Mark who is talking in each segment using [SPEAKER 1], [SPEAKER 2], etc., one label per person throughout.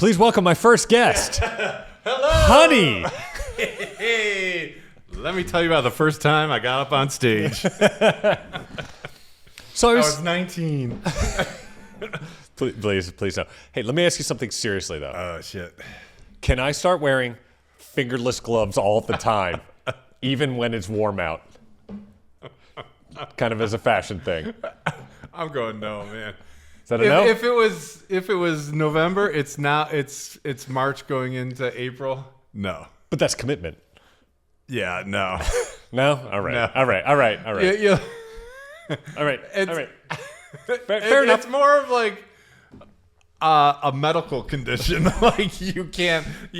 [SPEAKER 1] Please welcome my first guest.
[SPEAKER 2] Hello,
[SPEAKER 1] Honey.
[SPEAKER 2] Hey, let me tell you about the first time I got up on stage.
[SPEAKER 1] So
[SPEAKER 2] I was 19.
[SPEAKER 1] Please no. Hey, let me ask you something seriously though.
[SPEAKER 2] Oh shit.
[SPEAKER 1] Can I start wearing fingerless gloves all the time, even when it's warm out? Kind of as a fashion thing.
[SPEAKER 2] I'm going no, man.
[SPEAKER 1] Is that a no?
[SPEAKER 2] If it was November, it's now it's March going into April. No.
[SPEAKER 1] But that's commitment.
[SPEAKER 2] Yeah, no.
[SPEAKER 1] No? All right.
[SPEAKER 2] No.
[SPEAKER 1] All right.
[SPEAKER 2] Yeah.
[SPEAKER 1] All right.
[SPEAKER 2] Fair enough. It's more of like a medical condition. Like you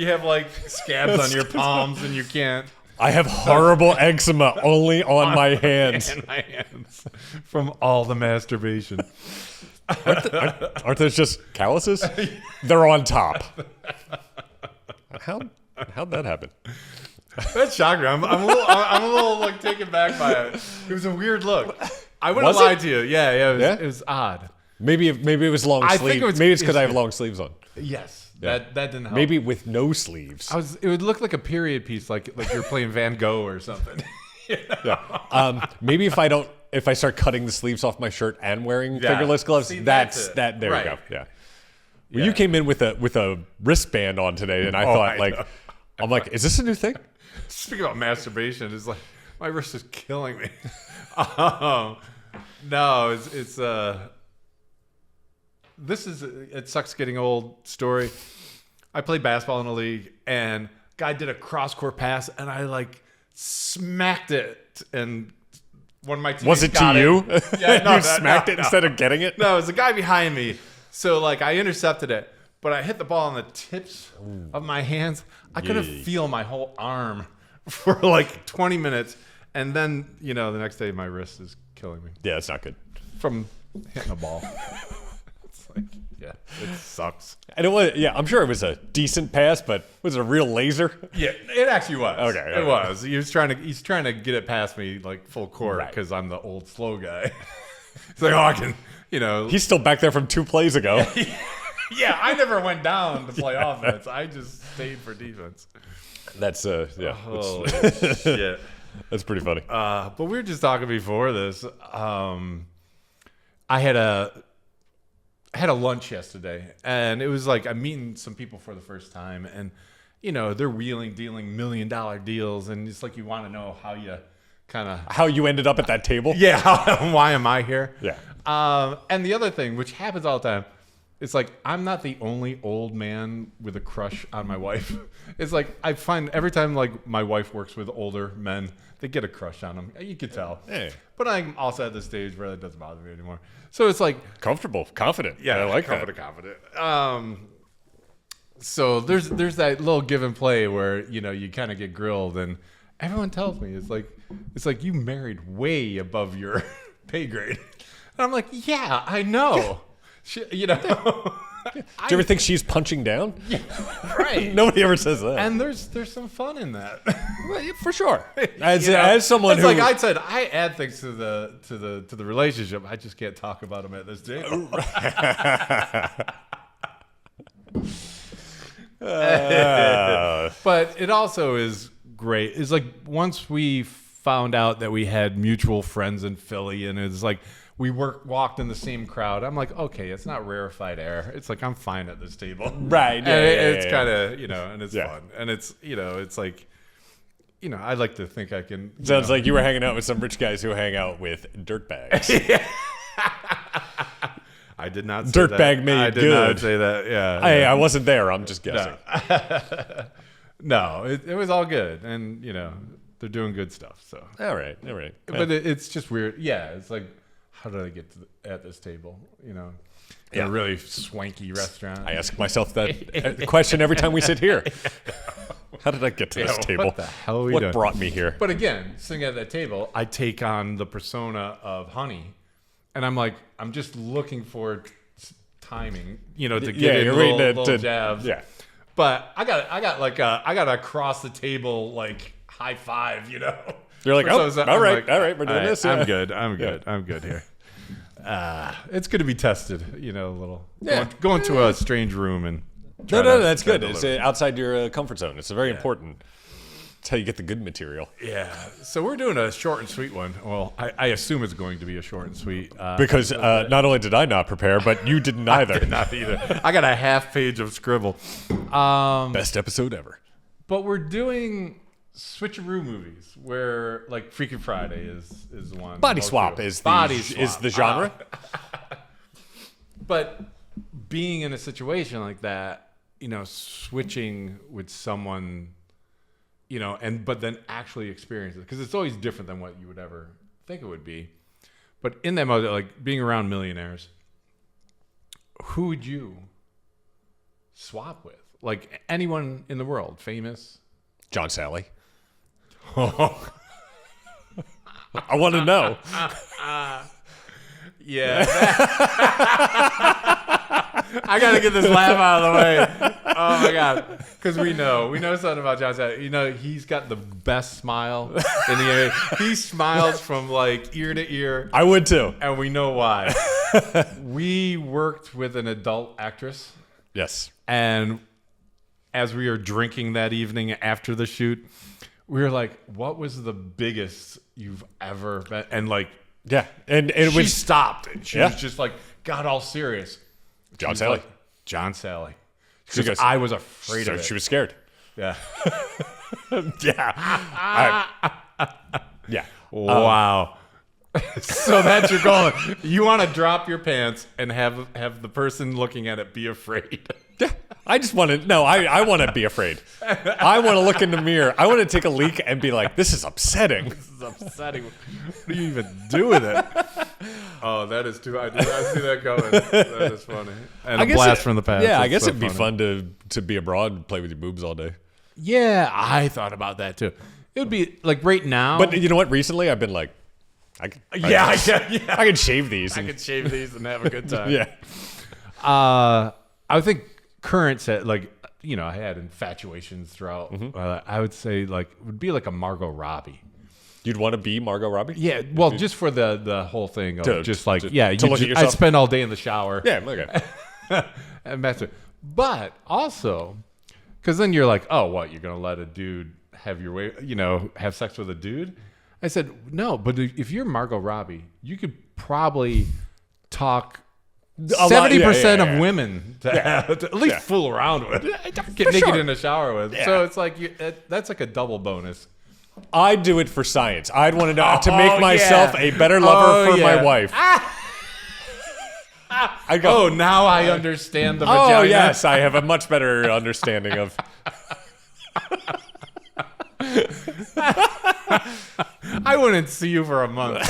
[SPEAKER 2] have like scabs on your palms and you can't.
[SPEAKER 1] I have horrible eczema only on my hands.
[SPEAKER 2] And my hands from all the masturbation.
[SPEAKER 1] Aren't those just calluses? They're on top. How'd that happen?
[SPEAKER 2] That shocked me. I'm a little like taken back by it. It was a weird look. I wouldn't lie to you. Yeah. It was odd.
[SPEAKER 1] Maybe it was long
[SPEAKER 2] I
[SPEAKER 1] sleeves.
[SPEAKER 2] think it was-
[SPEAKER 1] Maybe it's because I have long sleeves on.
[SPEAKER 2] Yes.
[SPEAKER 1] Yeah.
[SPEAKER 2] That didn't help.
[SPEAKER 1] Maybe with no sleeves.
[SPEAKER 2] It would look like a period piece, like you're playing Van Gogh or something.
[SPEAKER 1] Yeah. Maybe if I start cutting the sleeves off my shirt and wearing fingerless gloves,
[SPEAKER 2] See,
[SPEAKER 1] that's
[SPEAKER 2] it.
[SPEAKER 1] that. There
[SPEAKER 2] Right.
[SPEAKER 1] we go. Yeah. Well, you came in with a wristband on today, and I thought I'm like, is this a new thing?
[SPEAKER 2] Speaking about masturbation, it's like my wrist is killing me. No, it's this is it sucks getting old story. I played basketball in a league, and guy did a cross court pass, and I like smacked it, and one of my teammates
[SPEAKER 1] Was it to
[SPEAKER 2] got
[SPEAKER 1] you?
[SPEAKER 2] Yeah,
[SPEAKER 1] You smacked it instead of getting it?
[SPEAKER 2] No, it was a guy behind me. So like I intercepted it, but I hit the ball on the tips of my hands. I couldn't feel my whole arm for like 20 minutes, and then the next day my wrist is killing me
[SPEAKER 1] Yeah, it's not good.
[SPEAKER 2] from hitting a ball. It's like, yeah, it sucks.
[SPEAKER 1] And it was, I'm sure it was a decent pass, but was it a real laser?
[SPEAKER 2] Yeah, it actually was.
[SPEAKER 1] Okay,
[SPEAKER 2] It was. He's trying to get it past me like full court
[SPEAKER 1] Right.
[SPEAKER 2] because I'm the old slow guy. It's like, oh, I can,
[SPEAKER 1] He's still back there from 2 plays ago.
[SPEAKER 2] Yeah, I never went down to play offense. I just stayed for defense.
[SPEAKER 1] That's
[SPEAKER 2] Holy shit.
[SPEAKER 1] That's pretty funny.
[SPEAKER 2] But we were just talking before this. I had a lunch yesterday, and it was like I'm meeting some people for the first time, and they're wheeling, dealing $1 million deals, and it's like you want to know how you kind of
[SPEAKER 1] How you ended up at that table?
[SPEAKER 2] why am I here?
[SPEAKER 1] Yeah.
[SPEAKER 2] And the other thing, which happens all the time, it's like I'm not the only old man with a crush on my wife. It's like I find every time like my wife works with older men, they get a crush on them. You can tell.
[SPEAKER 1] Hey.
[SPEAKER 2] But I'm also at the stage where it doesn't bother me anymore. So it's like
[SPEAKER 1] Comfortable, confident.
[SPEAKER 2] yeah,
[SPEAKER 1] I like
[SPEAKER 2] confident. So there's that little give and play where you kind of get grilled, and everyone tells me it's like you married way above your pay grade, and I'm like, yeah, I know.
[SPEAKER 1] Do you ever think she's punching down?
[SPEAKER 2] Yeah, right.
[SPEAKER 1] Nobody ever says that.
[SPEAKER 2] And there's some fun in that.
[SPEAKER 1] Well, yeah, for sure. As someone
[SPEAKER 2] it's
[SPEAKER 1] who,
[SPEAKER 2] like I said, I add things to the relationship. I just can't talk about them at this table. But it also is great. It's like once we found out that we had mutual friends in Philly, and it's like we walked in the same crowd. I'm like, okay, it's not rarefied air. It's like I'm fine at this table,
[SPEAKER 1] right? Yeah,
[SPEAKER 2] it's kind of and it's fun, and it's it's like I like to think I can.
[SPEAKER 1] Sounds like you were hanging out with some rich guys who hang out with dirtbags.
[SPEAKER 2] I did not say
[SPEAKER 1] Dirtbag made
[SPEAKER 2] I did
[SPEAKER 1] good.
[SPEAKER 2] not say that. Yeah.
[SPEAKER 1] I wasn't there. I'm just guessing.
[SPEAKER 2] No, it was all good, and they're doing good stuff. So
[SPEAKER 1] All right.
[SPEAKER 2] but it's just weird. Yeah, it's like, how did I get at this table? In a really swanky restaurant.
[SPEAKER 1] I ask myself that question every time we sit here. How did I get to this table?
[SPEAKER 2] What the hell are we
[SPEAKER 1] What
[SPEAKER 2] doing?
[SPEAKER 1] brought me here?
[SPEAKER 2] But again, sitting at that table, I take on the persona of Honey, and I'm just looking for timing, to get in little jabs.
[SPEAKER 1] Yeah.
[SPEAKER 2] But I got a across the table like high five,
[SPEAKER 1] You're like, all right, we're doing this. Yeah.
[SPEAKER 2] I'm good here. It's good to be tested, a little.
[SPEAKER 1] Yeah.
[SPEAKER 2] Going to a strange room and
[SPEAKER 1] No, that's good. It's outside your comfort zone. It's very important. It's how you get the good material.
[SPEAKER 2] Yeah. So we're doing a short and sweet one. Well, I assume it's going to be a short and sweet.
[SPEAKER 1] Because not only did I not prepare, but you didn't either.
[SPEAKER 2] I did not either. I got a half page of scribble.
[SPEAKER 1] Best episode ever.
[SPEAKER 2] But we're doing switcheroo movies where, like, Freaky Friday is one.
[SPEAKER 1] Body swap is the genre.
[SPEAKER 2] But being in a situation like that, switching with someone, but then actually experience it, because it's always different than what you would ever think it would be. But in that mode, like being around millionaires, who would you swap with? Like anyone in the world, famous?
[SPEAKER 1] John Salley. I want to know.
[SPEAKER 2] Yeah. I got to get this laugh out of the way. Oh, my God. Because we know something about John Salley. He's got the best smile in the area. He smiles from like ear to ear.
[SPEAKER 1] I would too.
[SPEAKER 2] And we know why. We worked with an adult actress.
[SPEAKER 1] Yes.
[SPEAKER 2] And as we were drinking that evening after the shoot, we were like, what was the biggest you've ever been? And like,
[SPEAKER 1] yeah. And it
[SPEAKER 2] she stopped. And she was just like, got all serious.
[SPEAKER 1] John Salley.
[SPEAKER 2] Like, John Salley. Because I was afraid of it.
[SPEAKER 1] She was scared.
[SPEAKER 2] Yeah.
[SPEAKER 1] Yeah. Yeah.
[SPEAKER 2] Wow. So that's your goal. You want to drop your pants and have the person looking at it be afraid.
[SPEAKER 1] Yeah. I just want to, I want to be afraid. I want to look in the mirror. I want to take a leak and be like, this is upsetting.
[SPEAKER 2] This is upsetting. What do you even do with it? Oh, that is too, I see that coming. That is funny. And a blast from the past.
[SPEAKER 1] Yeah, I guess it'd be fun to be abroad and play with your boobs all day.
[SPEAKER 2] Yeah, I thought about that too. It would be like right now.
[SPEAKER 1] But you know what? Recently, I've been like, I can shave these.
[SPEAKER 2] I can shave these and have a good time.
[SPEAKER 1] Yeah.
[SPEAKER 2] I would think current set, like, I had infatuations throughout. I would say like it would be like a Margot Robbie.
[SPEAKER 1] You'd want to be Margot Robbie?
[SPEAKER 2] Yeah. Well, just for the whole thing of
[SPEAKER 1] to look at yourself.
[SPEAKER 2] I'd spend all day in the shower.
[SPEAKER 1] Yeah. Okay.
[SPEAKER 2] And that's it. But also, because then you're like, oh, what? You're gonna let a dude have your way? Have sex with a dude? I said no. But if you're Margot Robbie, you could probably talk 70% of women to at least fool around with, get naked in the shower with. Yeah. So it's like that's like a double bonus.
[SPEAKER 1] I'd do it for science. I'd want to know to make myself a better lover for my wife. I'd go,
[SPEAKER 2] now I understand the vagina.
[SPEAKER 1] Oh, yes, I have a much better understanding of.
[SPEAKER 2] I wouldn't see you for a month.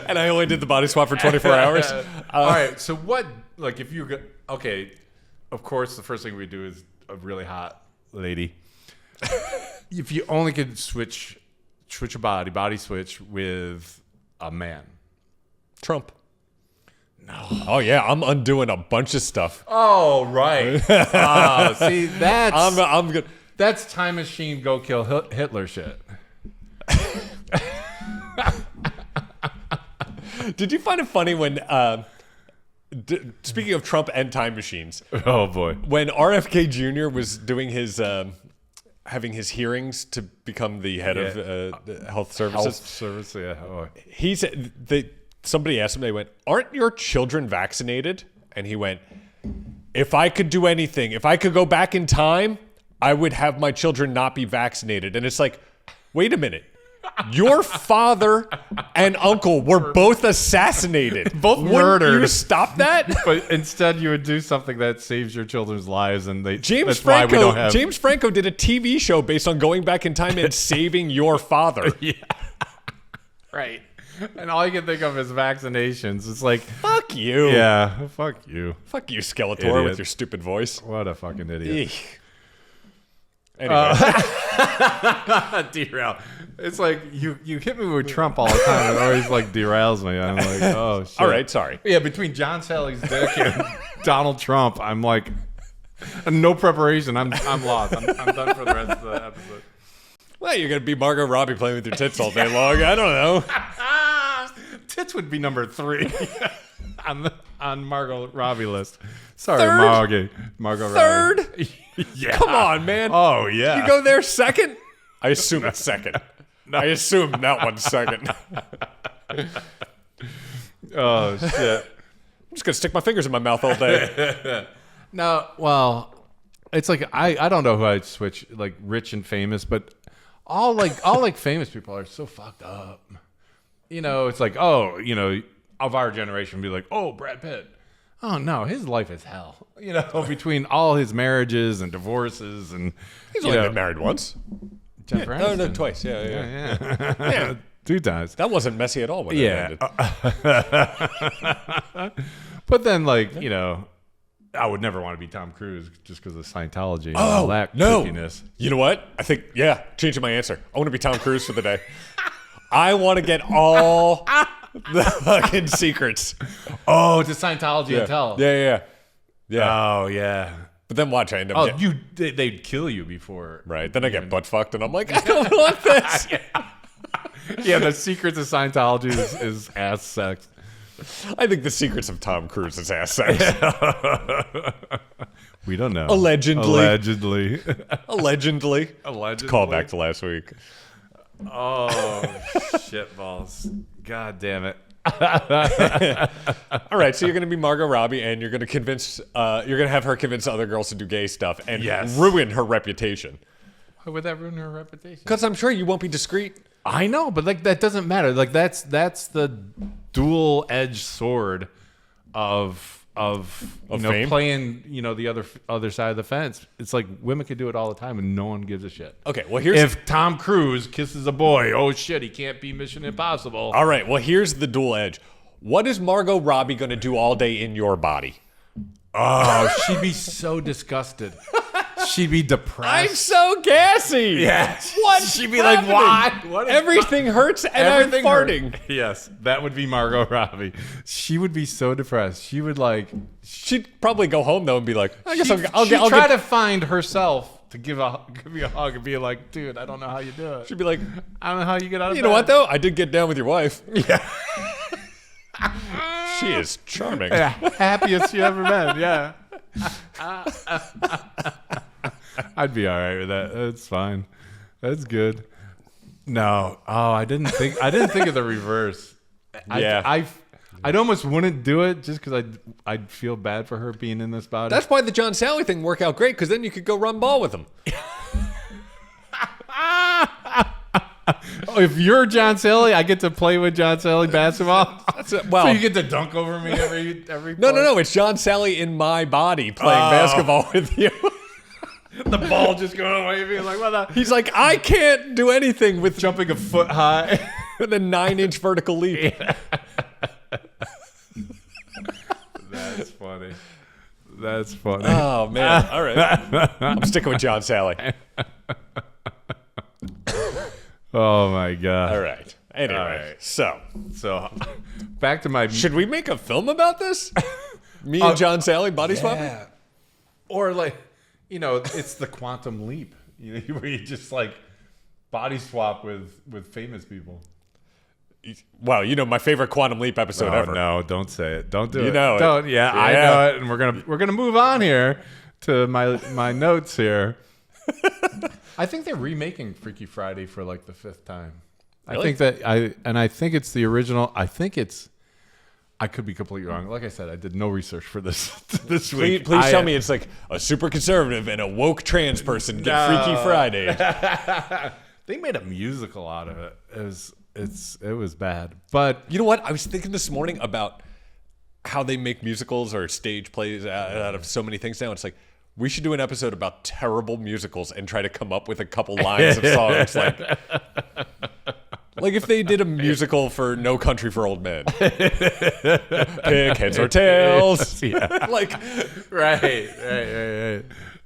[SPEAKER 1] And I only did the body swap for 24 hours.
[SPEAKER 2] All right, so what, like if you go, okay, of course the first thing we do is a really hot lady. If you only could switch a body switch with a man.
[SPEAKER 1] Trump. No. Oh yeah, I'm undoing a bunch of stuff.
[SPEAKER 2] Oh right. See, that's
[SPEAKER 1] I'm good.
[SPEAKER 2] That's time machine go kill Hitler shit.
[SPEAKER 1] Did you find it funny when speaking of Trump and time machines?
[SPEAKER 2] Oh boy.
[SPEAKER 1] When RFK Jr. was doing his having his hearings to become the head of health services.
[SPEAKER 2] Health service, yeah. Oh.
[SPEAKER 1] He said somebody asked him, they went, "Aren't your children vaccinated?" And he went, "If I could do anything, if I could go back in time, I would have my children not be vaccinated." And it's like, wait a minute. Your father and uncle were both assassinated.
[SPEAKER 2] Both murdered.
[SPEAKER 1] Wouldn't you stop that?
[SPEAKER 2] But instead you would do something that saves your children's lives, and
[SPEAKER 1] James Franco did a TV show based on going back in time and saving your father.
[SPEAKER 2] Yeah. Right. And all you can think of is vaccinations. It's like,
[SPEAKER 1] fuck you.
[SPEAKER 2] Yeah, fuck you.
[SPEAKER 1] Fuck you, Skeletor,
[SPEAKER 2] idiot.
[SPEAKER 1] with your stupid voice.
[SPEAKER 2] What a fucking idiot.
[SPEAKER 1] Eek. Anyway.
[SPEAKER 2] Derail. It's like you hit me with Trump all the time. It always like derails me. I'm like, oh shit.
[SPEAKER 1] All right, sorry.
[SPEAKER 2] Yeah, between John Salley's dick and Donald Trump, I'm like, no preparation. I'm lost. I'm done for the rest of the episode.
[SPEAKER 1] Well, you're gonna be Margot Robbie playing with your tits all day long. I don't know.
[SPEAKER 2] Tits would be number 3. on Margot Robbie list. Sorry,
[SPEAKER 1] Third?
[SPEAKER 2] Margot
[SPEAKER 1] Third?
[SPEAKER 2] Robbie. Yeah.
[SPEAKER 1] Come on, man.
[SPEAKER 2] Oh yeah.
[SPEAKER 1] You go there second? I assume it's second. I assume that one's second.
[SPEAKER 2] Oh shit.
[SPEAKER 1] I'm just gonna stick my fingers in my mouth all day.
[SPEAKER 2] No, well, it's like I don't know who I'd switch, like rich and famous, but all famous people are so fucked up. It's like, of our generation be like, oh, Brad Pitt. Oh no, his life is hell. Between all his marriages and divorces and
[SPEAKER 1] He's only been married once.
[SPEAKER 2] Jennifer
[SPEAKER 1] No,
[SPEAKER 2] Aniston.
[SPEAKER 1] twice. Yeah.
[SPEAKER 2] Yeah. 2 times.
[SPEAKER 1] That wasn't messy at all when it ended.
[SPEAKER 2] But then, I would never want to be Tom Cruise just because of Scientology and all that creepiness.
[SPEAKER 1] You know what? I think, changing my answer. I want to be Tom Cruise for the day. I want to get all the fucking secrets.
[SPEAKER 2] Oh, to Scientology and tell.
[SPEAKER 1] Yeah.
[SPEAKER 2] Oh, yeah.
[SPEAKER 1] But then watch, I end up
[SPEAKER 2] they'd kill you before.
[SPEAKER 1] Right. Then I get butt fucked and I'm like, I don't want this.
[SPEAKER 2] Yeah, the secrets of Scientology is ass sex.
[SPEAKER 1] I think the secrets of Tom Cruise is ass sex.
[SPEAKER 2] We don't know.
[SPEAKER 1] Allegedly.
[SPEAKER 2] Allegedly.
[SPEAKER 1] Call back to last week.
[SPEAKER 2] Oh, shit balls. God damn it.
[SPEAKER 1] All right, so you're going to be Margot Robbie and you're going to have her convince other girls to do gay stuff and ruin her reputation.
[SPEAKER 2] Why would that ruin her reputation?
[SPEAKER 1] Because I'm sure you won't be discreet.
[SPEAKER 2] I know, but that doesn't matter. That's the dual-edged sword of
[SPEAKER 1] fame?
[SPEAKER 2] playing the other side of the fence. It's like women could do it all the time and no one gives a shit.
[SPEAKER 1] Okay, well
[SPEAKER 2] if Tom Cruise kisses a boy, oh shit, he can't be Mission Impossible.
[SPEAKER 1] All right, well here's the dual edge. What is Margot Robbie going to do all day in your body?
[SPEAKER 2] Oh, she'd be so disgusted. She'd be depressed.
[SPEAKER 1] I'm so gassy.
[SPEAKER 2] Yeah.
[SPEAKER 1] What?
[SPEAKER 2] She'd be like, why?
[SPEAKER 1] Everything hurts and I'm farting.
[SPEAKER 2] Yes, that would be Margot Robbie. She would be so depressed. She would
[SPEAKER 1] She'd probably go home though and be like, I guess I'll
[SPEAKER 2] try to find herself to give me a hug and be like, dude, I don't know how you do it.
[SPEAKER 1] She'd be like,
[SPEAKER 2] I don't know how you get out of bed.
[SPEAKER 1] You know what though? I did get down with your wife.
[SPEAKER 2] Yeah.
[SPEAKER 1] She is charming.
[SPEAKER 2] Yeah, happiest you ever been. Yeah. I'd be all right with that. That's fine. That's good. No. Oh, I didn't think of the reverse.
[SPEAKER 1] Yeah.
[SPEAKER 2] I'd almost wouldn't do it just because I'd feel bad for her being in this body.
[SPEAKER 1] That's why the John Salley thing worked out great, because then you could go run ball with him.
[SPEAKER 2] If you're John Salley, I get to play with John Salley basketball.
[SPEAKER 1] Well,
[SPEAKER 2] so you get to dunk over me every
[SPEAKER 1] No. It's John Salley in my body playing basketball with you.
[SPEAKER 2] The ball just going away, being like, what the?
[SPEAKER 1] He's like, I can't do anything with
[SPEAKER 2] Jumping a foot high
[SPEAKER 1] with a 9-inch vertical leap.
[SPEAKER 2] Yeah. That's funny. That's funny.
[SPEAKER 1] Oh man! All right, I'm sticking with John Salley.
[SPEAKER 2] Oh my god!
[SPEAKER 1] All right. Anyway, so
[SPEAKER 2] back to my.
[SPEAKER 1] Should we make a film about this? Me and John Salley body swapping?
[SPEAKER 2] Or it's the quantum leap. Where you just body swap with famous people.
[SPEAKER 1] Wow, my favorite Quantum Leap episode ever.
[SPEAKER 2] No, don't say it. Don't do it.
[SPEAKER 1] You know it.
[SPEAKER 2] Don't. Yeah, I know it. And we're gonna move on here to my notes here. I think they're remaking Freaky Friday for the 5th time.
[SPEAKER 1] Really?
[SPEAKER 2] I think it's the original. I could be completely wrong. Like I said, I did no research for this week.
[SPEAKER 1] Please tell me it's like a super conservative and a woke trans person get Freaky Friday.
[SPEAKER 2] They made a musical out of it. It was bad. But
[SPEAKER 1] you know what? I was thinking this morning about how they make musicals or stage plays out of so many things now. It's like, we should do an episode about terrible musicals and try to come up with a couple lines of songs. Like if they did a musical for No Country for Old Men. Pick heads or tails.
[SPEAKER 2] Yeah. Right.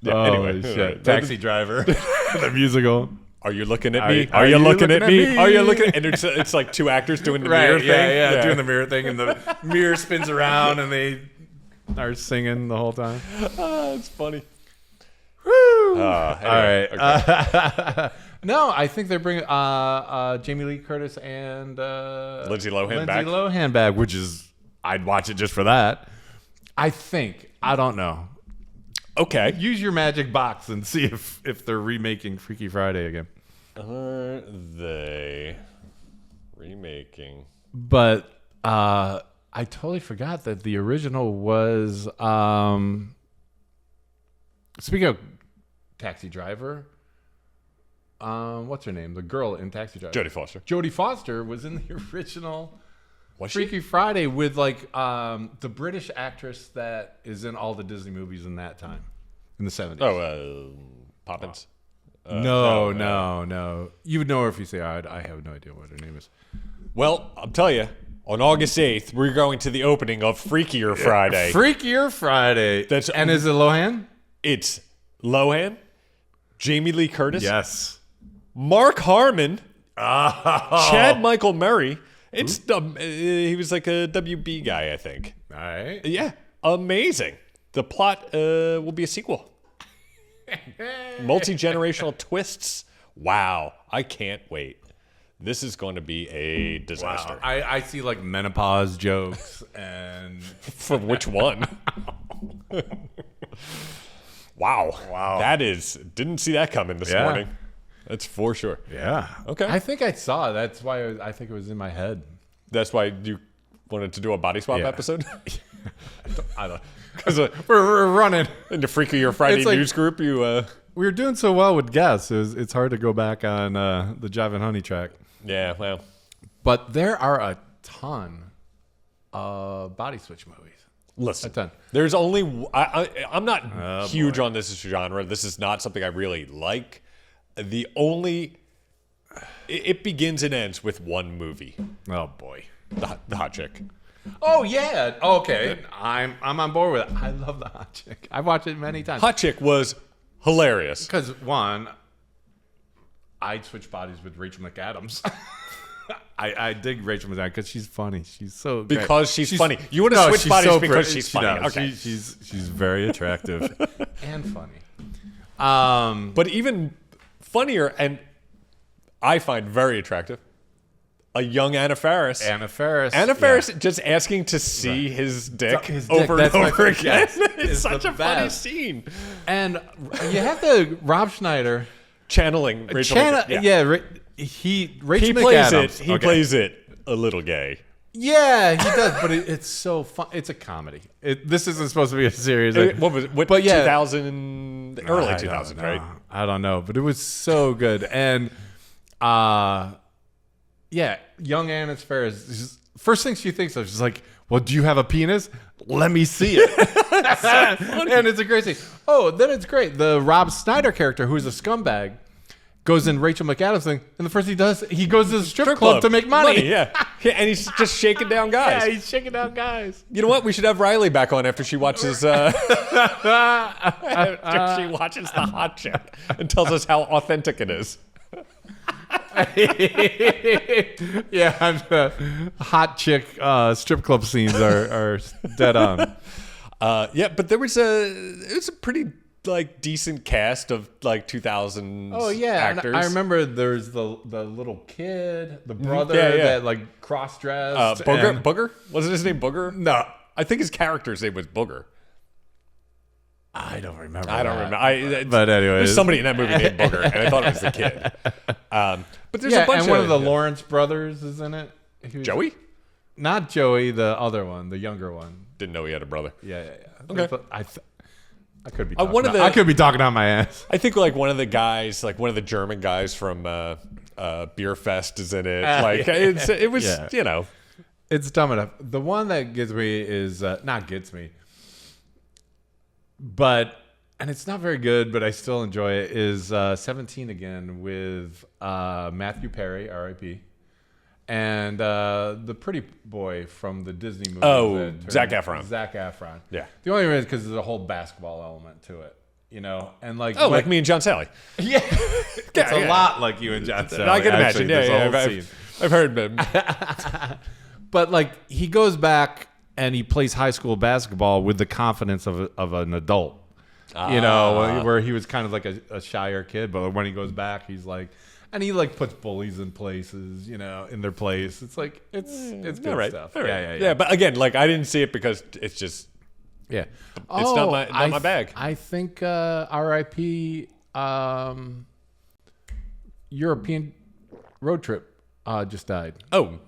[SPEAKER 1] Yeah, anyway,
[SPEAKER 2] shit. Taxi Driver. The musical.
[SPEAKER 1] Are you looking at me? Are you looking at me? Are you looking? And it's like 2 actors doing the mirror thing.
[SPEAKER 2] Yeah, doing the mirror thing, and the mirror spins around, and they are singing the whole time.
[SPEAKER 1] It's funny.
[SPEAKER 2] Woo!
[SPEAKER 1] Anyway,
[SPEAKER 2] all right.
[SPEAKER 1] Okay.
[SPEAKER 2] No, I think they're bringing Jamie Lee Curtis and
[SPEAKER 1] Lindsay Lohan back,
[SPEAKER 2] which is I'd watch it just for that. I think. I don't know.
[SPEAKER 1] Okay.
[SPEAKER 2] Use your magic box and see if they're remaking Freaky Friday again.
[SPEAKER 1] Are they remaking?
[SPEAKER 2] But I totally forgot that the original was. Speaking of Taxi Driver, what's her name? The girl in Taxi Driver.
[SPEAKER 1] Jodie Foster.
[SPEAKER 2] Jodie Foster was in the original
[SPEAKER 1] Was
[SPEAKER 2] Freaky Friday with like the British actress that is in all the Disney movies in that time, in the 70s.
[SPEAKER 1] Oh, Poppins.
[SPEAKER 2] No. You would know her if you say, I have no idea what her name is.
[SPEAKER 1] Well, I'll tell you. On August 8th, we're going to the opening of Freakier Friday.
[SPEAKER 2] Freakier Friday. And is it Lohan?
[SPEAKER 1] It's Lohan, Jamie Lee Curtis,
[SPEAKER 2] Yes.
[SPEAKER 1] Mark Harmon,
[SPEAKER 2] Oh.
[SPEAKER 1] Chad Michael Murray. It's he was like a WB guy, I think.
[SPEAKER 2] All right.
[SPEAKER 1] Yeah, amazing. The plot will be a sequel. Multi-generational twists. Wow, I can't wait. This is going to be a disaster.
[SPEAKER 2] Wow. I see like menopause jokes and
[SPEAKER 1] For which one? Wow. Didn't see that coming this morning. That's for sure.
[SPEAKER 2] yeah.
[SPEAKER 1] Okay.
[SPEAKER 2] I think I saw it. That's why I think it was in my head.
[SPEAKER 1] That's why you wanted to do a body swap
[SPEAKER 2] Yeah.
[SPEAKER 1] episode?
[SPEAKER 2] I don't.
[SPEAKER 1] Because
[SPEAKER 2] We're running.
[SPEAKER 1] in the Freaky Your Friday
[SPEAKER 2] It's like-
[SPEAKER 1] news group, you...
[SPEAKER 2] We were doing so well with guests. It's hard to go back on the Jive and Honey track.
[SPEAKER 1] Yeah, well...
[SPEAKER 2] But there are a ton of body switch movies.
[SPEAKER 1] Listen,
[SPEAKER 2] A ton.
[SPEAKER 1] there's only... I'm not huge on this genre. This is not something I really like. The only... It begins and ends with one movie.
[SPEAKER 2] Oh boy.
[SPEAKER 1] The Hot Chick.
[SPEAKER 2] Oh yeah. Okay. I'm on board with it. I love the Hot Chick. I've watched it many times.
[SPEAKER 1] Hot Chick was hilarious.
[SPEAKER 2] Because one, I'd switch bodies with Rachel McAdams. I dig Rachel McAdams because she's funny. She's so great.
[SPEAKER 1] Because she's funny. You want to switch bodies because she's funny. Okay.
[SPEAKER 2] She's very attractive and funny.
[SPEAKER 1] But even funnier, and I find very attractive, a young Anna Faris.
[SPEAKER 2] Anna Faris.
[SPEAKER 1] Just asking to see his dick
[SPEAKER 2] His dick,
[SPEAKER 1] over and
[SPEAKER 2] that's my
[SPEAKER 1] over
[SPEAKER 2] favorite.
[SPEAKER 1] again.
[SPEAKER 2] Yes,
[SPEAKER 1] It's
[SPEAKER 2] it's
[SPEAKER 1] such
[SPEAKER 2] the
[SPEAKER 1] a funny
[SPEAKER 2] best.
[SPEAKER 1] scene.
[SPEAKER 2] And you have to Rob Schneider.
[SPEAKER 1] Channeling Rachel.
[SPEAKER 2] Rachel
[SPEAKER 1] He
[SPEAKER 2] McAdams.
[SPEAKER 1] plays it. He
[SPEAKER 2] Okay.
[SPEAKER 1] plays it a little gay.
[SPEAKER 2] Yeah, he does, but it's so fun. It's a comedy. This isn't supposed to be a series.
[SPEAKER 1] What was it? What,
[SPEAKER 2] But yeah.
[SPEAKER 1] 2000, early
[SPEAKER 2] I
[SPEAKER 1] 2000,
[SPEAKER 2] don't
[SPEAKER 1] right?
[SPEAKER 2] know. I don't know, but it was so good. And yeah, young Anna Faris. First thing she thinks of, she's like, "Well, do you have a penis? Let me see it." And it's a great scene. Oh, then it's great. The Rob Schneider character, who's a scumbag, goes in Rachel McAdams thing, and the first thing he does, he goes to the strip club to make money.
[SPEAKER 1] Yeah. And he's just shaking down guys.
[SPEAKER 2] Yeah, he's shaking out guys.
[SPEAKER 1] You know what? We should have Riley back on after she watches after she watches The Hot Chick and tells us how authentic it is.
[SPEAKER 2] Yeah, hot chick strip club scenes are dead on.
[SPEAKER 1] Yeah, but it was a pretty like decent cast of like 2000s
[SPEAKER 2] Oh yeah, and
[SPEAKER 1] actors.
[SPEAKER 2] I remember there's the little kid, the brother
[SPEAKER 1] Yeah.
[SPEAKER 2] that like cross dressed.
[SPEAKER 1] Booger? Wasn't his name Booger?
[SPEAKER 2] No,
[SPEAKER 1] I think his character's name was Booger.
[SPEAKER 2] I don't remember.
[SPEAKER 1] I don't remember.
[SPEAKER 2] But anyways,
[SPEAKER 1] there's somebody in that movie named Booger, and I thought it was the kid. But there's a bunch
[SPEAKER 2] and one of the Lawrence brothers is in it.
[SPEAKER 1] Joey?
[SPEAKER 2] Not Joey, the other one, the younger one.
[SPEAKER 1] Didn't know he had a brother.
[SPEAKER 2] Yeah.
[SPEAKER 1] Okay.
[SPEAKER 2] I could be.
[SPEAKER 1] I
[SPEAKER 2] could be talking on my ass.
[SPEAKER 1] I think like one of the guys, like one of the German guys from Beer Fest is in it. Like it was,
[SPEAKER 2] Yeah.
[SPEAKER 1] you know.
[SPEAKER 2] It's dumb enough. The one that gets me is not gets me, but and it's not very good, but I still enjoy it. Is 17 again with Matthew Perry, R.I.P. And the pretty boy from the Disney movie.
[SPEAKER 1] Oh, Zac Efron.
[SPEAKER 2] Zac Efron.
[SPEAKER 1] Yeah.
[SPEAKER 2] The only reason is because there's a whole basketball element to it, you know, and like
[SPEAKER 1] Oh, like me and John Salley.
[SPEAKER 2] Yeah, it's a lot like you and John Salley.
[SPEAKER 1] I can imagine.
[SPEAKER 2] Actually,
[SPEAKER 1] Yeah,
[SPEAKER 2] this whole scene.
[SPEAKER 1] I've heard him.
[SPEAKER 2] But like he goes back and he plays high school basketball with the confidence of an adult. You know, where he was kind of like a shyer kid, but when he goes back, he's like, And he like puts bullies in places, in their place. It's like it's good
[SPEAKER 1] All right.
[SPEAKER 2] stuff.
[SPEAKER 1] All right.
[SPEAKER 2] Yeah.
[SPEAKER 1] But again, like I didn't see it because it's just
[SPEAKER 2] Yeah.
[SPEAKER 1] it's not my bag.
[SPEAKER 2] I think R.I.P. European road trip just died.
[SPEAKER 1] Oh,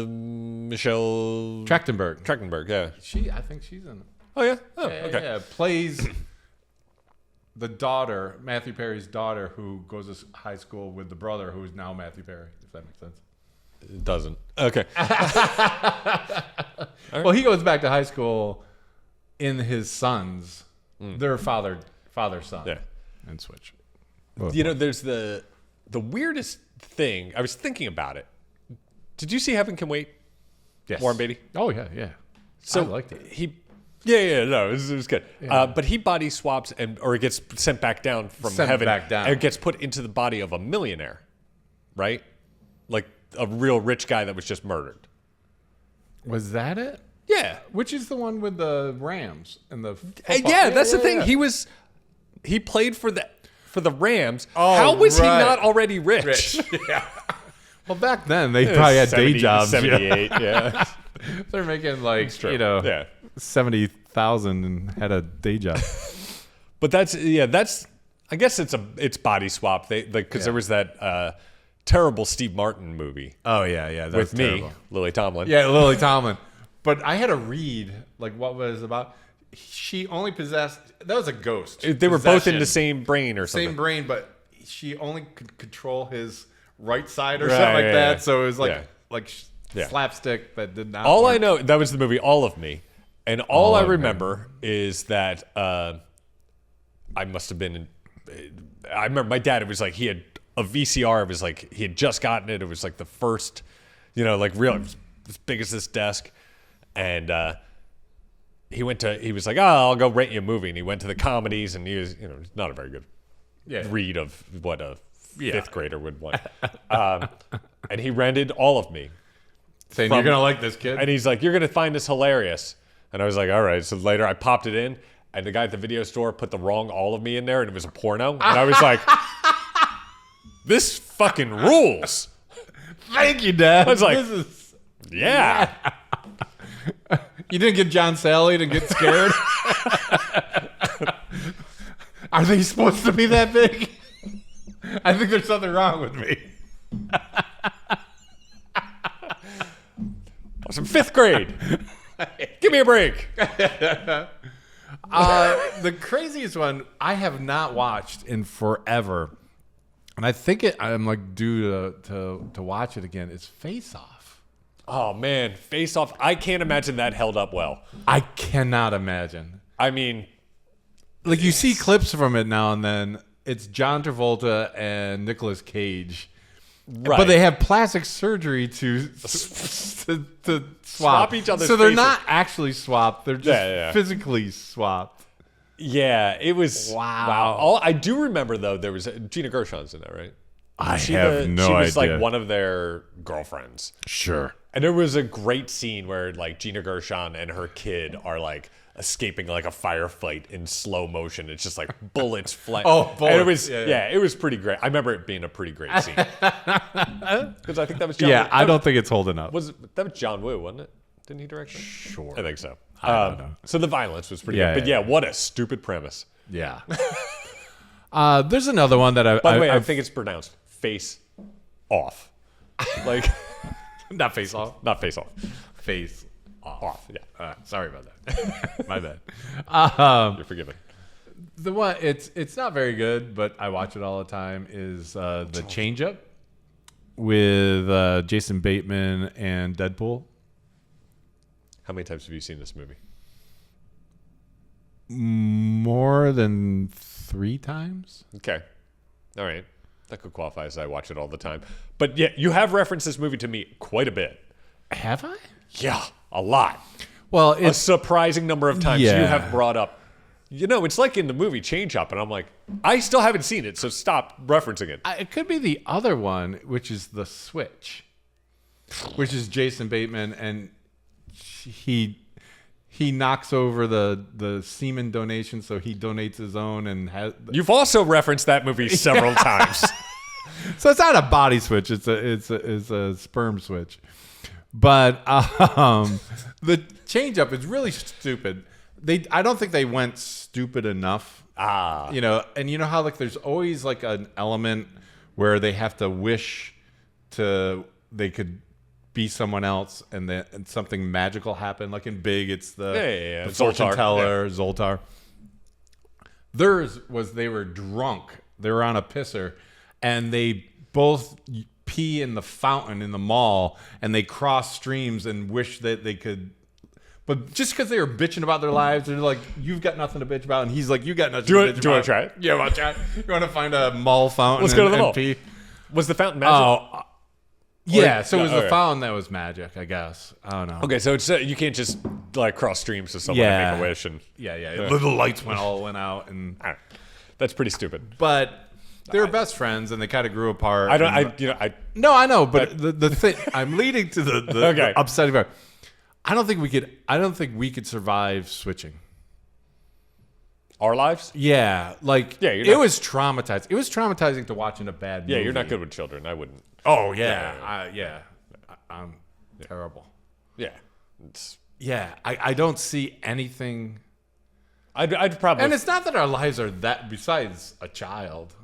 [SPEAKER 1] Michelle
[SPEAKER 2] Trachtenberg.
[SPEAKER 1] Yeah.
[SPEAKER 2] I think she's in it.
[SPEAKER 1] Oh yeah. Oh,
[SPEAKER 2] Yeah,
[SPEAKER 1] okay.
[SPEAKER 2] yeah. Plays the daughter, Matthew Perry's daughter, who goes to high school with the brother, who is now Matthew Perry. If that makes sense.
[SPEAKER 1] It doesn't. Okay.
[SPEAKER 2] Well, he goes back to high school in his sons, their father son.
[SPEAKER 1] Yeah.
[SPEAKER 2] And switch.
[SPEAKER 1] There's the weirdest thing. I was thinking about it. Did you see Heaven Can Wait?
[SPEAKER 2] Yes.
[SPEAKER 1] Warren Beatty.
[SPEAKER 2] Oh yeah.
[SPEAKER 1] So
[SPEAKER 2] I liked it.
[SPEAKER 1] No, it was good.
[SPEAKER 2] Yeah.
[SPEAKER 1] But he body swaps or gets sent back down from heaven and gets put into the body of a millionaire, right? Like a real rich guy that was just murdered.
[SPEAKER 2] Was that it?
[SPEAKER 1] Yeah.
[SPEAKER 2] Which is the one with the Rams and the
[SPEAKER 1] That's the thing.
[SPEAKER 2] Yeah.
[SPEAKER 1] He played for the Rams.
[SPEAKER 2] Oh,
[SPEAKER 1] How was he
[SPEAKER 2] right.
[SPEAKER 1] not already rich?
[SPEAKER 2] Yeah. Well, back then they probably had day jobs.
[SPEAKER 1] 78, yeah.
[SPEAKER 2] They're making like
[SPEAKER 1] Yeah.
[SPEAKER 2] 70,000 and had a day job.
[SPEAKER 1] But that's I guess it's body swap. Because there was that terrible Steve Martin movie
[SPEAKER 2] Oh yeah. That
[SPEAKER 1] with
[SPEAKER 2] was
[SPEAKER 1] me,
[SPEAKER 2] terrible.
[SPEAKER 1] Lily Tomlin.
[SPEAKER 2] Yeah, Lily Tomlin. But I had to read like what was about. She only possessed. That was a ghost.
[SPEAKER 1] They were both in
[SPEAKER 2] possession.
[SPEAKER 1] the same brain or something.
[SPEAKER 2] Same brain, but she only could control his right side or
[SPEAKER 1] Right,
[SPEAKER 2] something like
[SPEAKER 1] yeah,
[SPEAKER 2] that.
[SPEAKER 1] yeah.
[SPEAKER 2] So it was like
[SPEAKER 1] Yeah.
[SPEAKER 2] slapstick that did not.
[SPEAKER 1] All
[SPEAKER 2] work.
[SPEAKER 1] I know, that was the movie All of Me, and all I remember is that I must have been. I remember my dad. It was like he had a VCR. It was like he had just gotten it. It was like the first, like real. It was as big as this desk, and he was like, I'll go rent you a movie, and he went to the comedies, and he was, not a very good read of what a fifth grader would want, and he rented All of Me.
[SPEAKER 2] Saying you're gonna like this kid,
[SPEAKER 1] And he's like, you're going to find this hilarious. And I was like, all right. So later I popped it in, and the guy at the video store put the wrong All of Me in there, and it was a porno. And I was like, this fucking rules.
[SPEAKER 2] Thank you, Dad.
[SPEAKER 1] I was like,
[SPEAKER 2] this is...
[SPEAKER 1] yeah.
[SPEAKER 2] You didn't get John Salley to get scared. Are they supposed to be that big? I think there's something wrong with me.
[SPEAKER 1] I was in fifth grade. Give me a break.
[SPEAKER 2] The craziest one I have not watched in forever, and I think I'm like due to watch it again. It's Face Off.
[SPEAKER 1] Oh, man. Face Off. I can't imagine that held up well.
[SPEAKER 2] I cannot imagine.
[SPEAKER 1] I mean,
[SPEAKER 2] Like you see clips from it now and then. It's John Travolta and Nicolas Cage.
[SPEAKER 1] right.
[SPEAKER 2] But they have plastic surgery to swap
[SPEAKER 1] each other's
[SPEAKER 2] So they're
[SPEAKER 1] faces.
[SPEAKER 2] not actually swapped. They're just physically swapped.
[SPEAKER 1] Yeah, it was.
[SPEAKER 2] Wow.
[SPEAKER 1] I do remember, though, there was Gina Gershon's in that, right?
[SPEAKER 2] I
[SPEAKER 1] She was like one of their girlfriends.
[SPEAKER 2] Sure.
[SPEAKER 1] And there was a great scene where like Gina Gershon and her kid are like escaping like a firefight in slow motion. It's just like bullets flying.
[SPEAKER 2] Bullets.
[SPEAKER 1] And it was
[SPEAKER 2] Yeah.
[SPEAKER 1] it was pretty great. I remember it being a pretty great scene. Because I think that was John
[SPEAKER 2] Yeah,
[SPEAKER 1] Woo.
[SPEAKER 2] I don't think it's holding up.
[SPEAKER 1] That was John Woo, wasn't it? Didn't he direct that?
[SPEAKER 2] Sure.
[SPEAKER 1] I think so.
[SPEAKER 2] I don't know.
[SPEAKER 1] So the violence was pretty
[SPEAKER 2] Yeah,
[SPEAKER 1] good. But
[SPEAKER 2] yeah.
[SPEAKER 1] what a stupid premise.
[SPEAKER 2] Yeah. There's another one that
[SPEAKER 1] By the way, I think it's pronounced face off. Like
[SPEAKER 2] not face off.
[SPEAKER 1] not face off.
[SPEAKER 2] Face
[SPEAKER 1] Off. Yeah.
[SPEAKER 2] sorry about that. My bad.
[SPEAKER 1] You're forgiven.
[SPEAKER 2] The one it's not very good, but I watch it all the time. Is the Change Up with Jason Bateman and Deadpool.
[SPEAKER 1] How many times have you seen this movie?
[SPEAKER 2] More than 3 times.
[SPEAKER 1] Okay. All right. That could qualify as I watch it all the time. But yeah, you have referenced this movie to me quite a bit.
[SPEAKER 2] Have I?
[SPEAKER 1] Yeah, a lot.
[SPEAKER 2] Well,
[SPEAKER 1] A surprising number of times
[SPEAKER 2] Yeah.
[SPEAKER 1] you have brought up. It's like in the movie Change Up, and I'm like, I still haven't seen it, so stop referencing it.
[SPEAKER 2] it could be the other one, which is The Switch, which is Jason Bateman, and he knocks over the semen donation, so he donates his own and has.
[SPEAKER 1] You've also referenced that movie several times.
[SPEAKER 2] So it's not a body switch. It's a sperm switch. But the change up is really stupid. I don't think they went stupid enough. You know, and you know how like there's always like an element where they have to wish they could be someone else and something magical happened. Like in Big, it's the fortune teller, Zoltar. Theirs was they were drunk. They were on a pisser, and they both pee in the fountain in the mall, and they cross streams and wish that they could. But just because they were bitching about their lives, they're like, "You've got nothing to bitch about," and he's like, "You got nothing to bitch about."
[SPEAKER 1] Do you want to try it?
[SPEAKER 2] Yeah, I want to try it. You want to find a mall fountain?
[SPEAKER 1] Let's go to the mall.
[SPEAKER 2] Pee?
[SPEAKER 1] Was the fountain magic?
[SPEAKER 2] Yeah, so it was the fountain that was magic, I guess. I don't know.
[SPEAKER 1] Okay, so it's you can't just like cross streams to someone and make a wish and
[SPEAKER 2] Little lights went out, and
[SPEAKER 1] that's pretty stupid.
[SPEAKER 2] But they were best friends, and they kind of grew apart. No, I know, but the thing I'm leading to the upsetting part. I don't think we could survive switching.
[SPEAKER 1] Our lives?
[SPEAKER 2] Yeah, it was traumatizing. It was traumatizing to watch in a bad movie.
[SPEAKER 1] Yeah, you're not good with children. I wouldn't.
[SPEAKER 2] Oh I'm terrible.
[SPEAKER 1] Yeah.
[SPEAKER 2] I don't see anything.
[SPEAKER 1] I'd probably.
[SPEAKER 2] And it's not that our lives are that. Besides a child,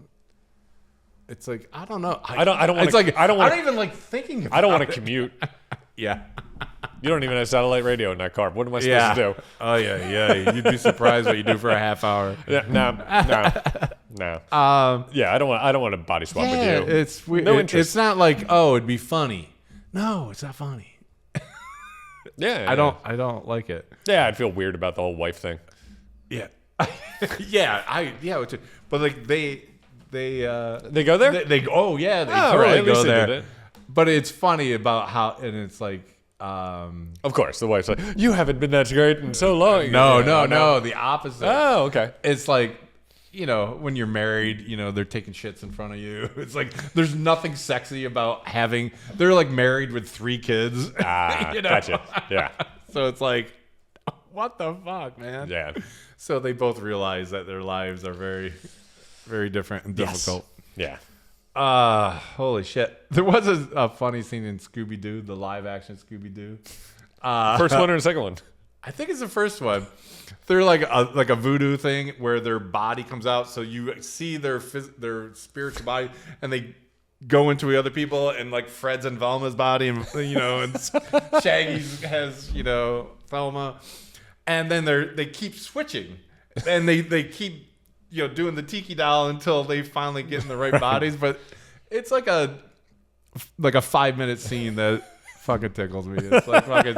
[SPEAKER 2] it's like I don't know.
[SPEAKER 1] I don't want.
[SPEAKER 2] It's like I don't
[SPEAKER 1] even
[SPEAKER 2] like thinking.
[SPEAKER 1] I don't want to commute.
[SPEAKER 2] Yeah.
[SPEAKER 1] You don't even have satellite radio in that car. What am I supposed to do?
[SPEAKER 2] Oh yeah. You'd be surprised what you do for a half hour.
[SPEAKER 1] Yeah, no. Yeah, I don't want to body swap with you.
[SPEAKER 2] It's weird.
[SPEAKER 1] No interest.
[SPEAKER 2] It's not like it'd be funny. No, it's not funny.
[SPEAKER 1] Yeah,
[SPEAKER 2] I don't like it.
[SPEAKER 1] Yeah, I'd feel weird about the whole wife thing.
[SPEAKER 2] Yeah, but like they
[SPEAKER 1] go there.
[SPEAKER 2] They totally go there. But it's funny about how, and it's like.
[SPEAKER 1] Of course, the wife's like, you haven't been that great in so long.
[SPEAKER 2] No, the opposite.
[SPEAKER 1] Oh, okay.
[SPEAKER 2] It's like, when you're married, they're taking shits in front of you. It's like there's nothing sexy about they're like married with 3 kids.
[SPEAKER 1] Gotcha. Yeah.
[SPEAKER 2] So it's like, what the fuck, man?
[SPEAKER 1] Yeah.
[SPEAKER 2] So they both realize that their lives are very, very different and difficult.
[SPEAKER 1] Yeah.
[SPEAKER 2] Holy shit. There was a funny scene in Scooby-Doo, the live action Scooby-Doo.
[SPEAKER 1] First one or the second one?
[SPEAKER 2] I think it's the first one. They're like a voodoo thing where their body comes out, so you see their spiritual body, and they go into other people, and like Fred's in Velma's body, and and Shaggy has Velma, and then they keep switching, and they keep doing the tiki doll until they finally get in the right bodies. But it's like a 5-minute scene that fucking tickles me. It's like fucking.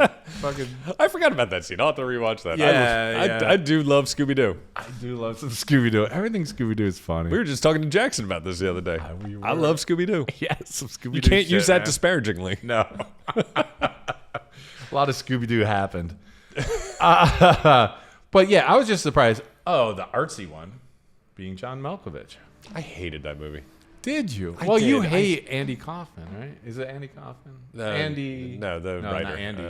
[SPEAKER 1] I forgot about that scene. I'll have to rewatch that.
[SPEAKER 2] Yeah,
[SPEAKER 1] I do love Scooby-Doo.
[SPEAKER 2] I do love some Scooby-Doo. Everything Scooby-Doo is funny.
[SPEAKER 1] We were just talking to Jackson about this the other day. I love Scooby-Doo.
[SPEAKER 2] Yes, some Scooby-Doo.
[SPEAKER 1] You can't use that disparagingly.
[SPEAKER 2] No. A lot of Scooby-Doo happened. But yeah, I was just surprised. Oh, the artsy one. Being John Malkovich.
[SPEAKER 1] I hated that movie.
[SPEAKER 2] Did you?
[SPEAKER 1] I did.
[SPEAKER 2] You hate Andy Kaufman, right? Is it Andy Kaufman?
[SPEAKER 1] Andy. No, the writer.
[SPEAKER 2] Not Andy.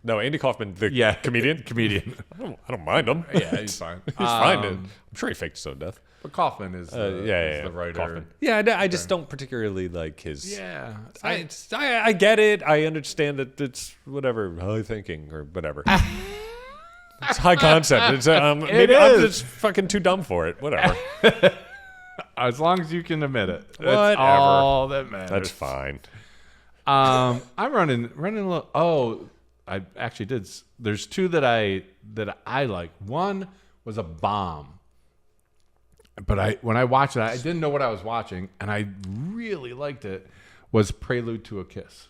[SPEAKER 1] No, Andy Kaufman, the comedian. I don't mind him.
[SPEAKER 2] Yeah, he's fine.
[SPEAKER 1] He's fine. I'm sure he faked his own death.
[SPEAKER 2] But Kaufman is the writer.
[SPEAKER 1] Kaufman. Yeah, I just don't particularly like his.
[SPEAKER 2] Yeah,
[SPEAKER 1] I get it. I understand that it's whatever high thinking or whatever. It's high concept. It's maybe I'm just fucking too dumb for it. Whatever.
[SPEAKER 2] As long as you can admit it.
[SPEAKER 1] That's
[SPEAKER 2] all that matters.
[SPEAKER 1] That's fine.
[SPEAKER 2] I'm running a little. Oh, I actually did. There's 2 that I like. One was a bomb. But when I watched it, I didn't know what I was watching, and I really liked it. Was Prelude to a Kiss.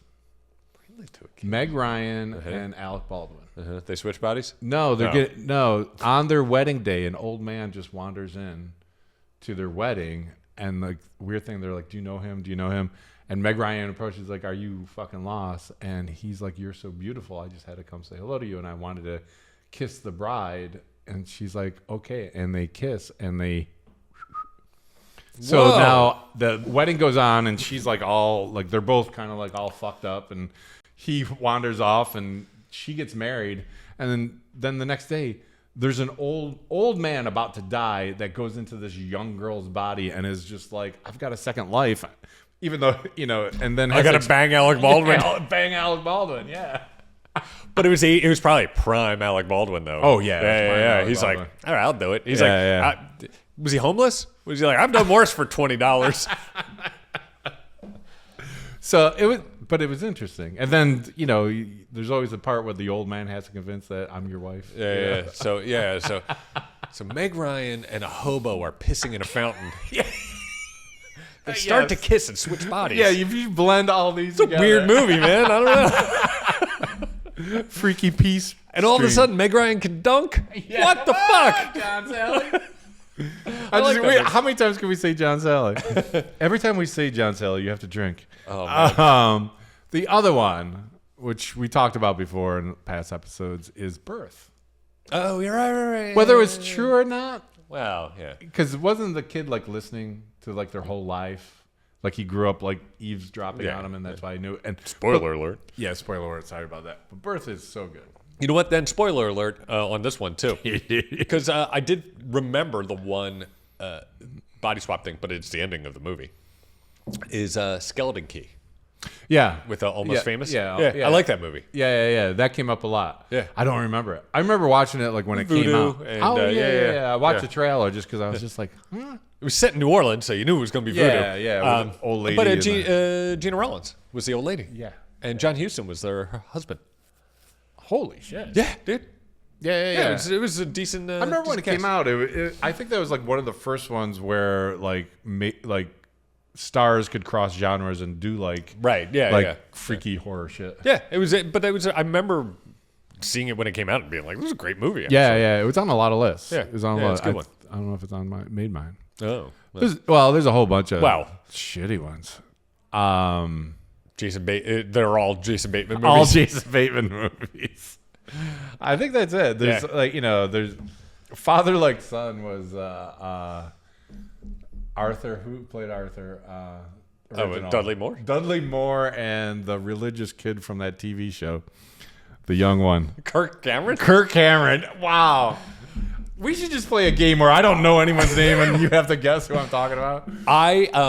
[SPEAKER 2] Meg Ryan and Alec Baldwin.
[SPEAKER 1] They switch bodies?
[SPEAKER 2] No, they're on their wedding day, an old man just wanders in to their wedding, and the weird thing, they're like, "Do you know him? Do you know him?" And Meg Ryan approaches like, "Are you fucking lost?" And he's like, "You're so beautiful. I just had to come say hello to you, and I wanted to kiss the bride." And she's like, "Okay," and they kiss, and they. So now the wedding goes on, and she's like all like they're both kind of like all fucked up, and he wanders off, and she gets married, and then the next day there's an old man about to die that goes into this young girl's body and is just like, "I've got a second life." Even though, and then
[SPEAKER 1] I got to bang Alec Baldwin.
[SPEAKER 2] Bang Alec Baldwin, yeah.
[SPEAKER 1] But it was probably prime Alec Baldwin though.
[SPEAKER 2] Oh yeah,
[SPEAKER 1] yeah. He's like, all right, I'll do it. He's was he homeless? Was he like, I've done worse for $20?
[SPEAKER 2] So it was interesting. And then there's always a part where the old man has to convince that I'm your wife.
[SPEAKER 1] Yeah. So Meg Ryan and a hobo are pissing in a fountain.
[SPEAKER 2] Yeah.
[SPEAKER 1] They start to kiss and switch bodies.
[SPEAKER 2] Yeah, if you blend all these together.
[SPEAKER 1] It's a weird movie, man. I don't know.
[SPEAKER 2] Freaky peace.
[SPEAKER 1] And all of a sudden, Meg Ryan can dunk? Yeah. What the fuck?
[SPEAKER 2] John Salley. How many times can we say John Salley? Every time we say John Salley, you have to drink.
[SPEAKER 1] Oh, man.
[SPEAKER 2] The other one, which we talked about before in past episodes, is Birth.
[SPEAKER 1] Oh, you're right.
[SPEAKER 2] Whether it's true or not.
[SPEAKER 1] Well, yeah.
[SPEAKER 2] Because wasn't the kid listening to their whole life? Like he grew up eavesdropping on him, and that's why I knew. And
[SPEAKER 1] spoiler alert.
[SPEAKER 2] Yeah, spoiler alert. Sorry about that. But Birth is so good.
[SPEAKER 1] You know what? Then spoiler alert on this one too, because I did remember the one body swap thing, but it's the ending of the movie. Is Skeleton Key?
[SPEAKER 2] Yeah,
[SPEAKER 1] with Almost Famous.
[SPEAKER 2] Yeah,
[SPEAKER 1] I like that movie.
[SPEAKER 2] Yeah. That came up a lot.
[SPEAKER 1] Yeah,
[SPEAKER 2] I don't remember it. I remember watching it when it came out.
[SPEAKER 1] And,
[SPEAKER 2] I watched the trailer just because I was just like,
[SPEAKER 1] It was set in New Orleans, so you knew it was going to be voodoo.
[SPEAKER 2] Yeah, with an old lady.
[SPEAKER 1] But Gina Rollins was the old lady.
[SPEAKER 2] Yeah,
[SPEAKER 1] and John Huston was her husband.
[SPEAKER 2] Holy shit!
[SPEAKER 1] Yeah, dude.
[SPEAKER 2] Yeah.
[SPEAKER 1] It was a decent.
[SPEAKER 2] I remember when it came out. I think that was one of the first ones where stars could cross genres and do freaky horror shit.
[SPEAKER 1] Yeah, it was. But it was. I remember seeing it when it came out and being like, "This is a great movie." Actually.
[SPEAKER 2] Yeah. It was on a lot of lists.
[SPEAKER 1] Yeah,
[SPEAKER 2] it was on a lot.
[SPEAKER 1] It's a good one.
[SPEAKER 2] I don't know if it's on mine.
[SPEAKER 1] Oh,
[SPEAKER 2] there's a whole bunch of shitty ones.
[SPEAKER 1] Jason Bateman. They're all Jason Bateman movies.
[SPEAKER 2] All Jason Bateman movies. I think that's it. There's there's Father Like Son was Arthur. Who played Arthur?
[SPEAKER 1] Dudley Moore.
[SPEAKER 2] Dudley Moore and the religious kid from that TV show, the young one.
[SPEAKER 1] Kirk Cameron.
[SPEAKER 2] Wow. We should just play a game where I don't know anyone's name and you have to guess who I'm talking about.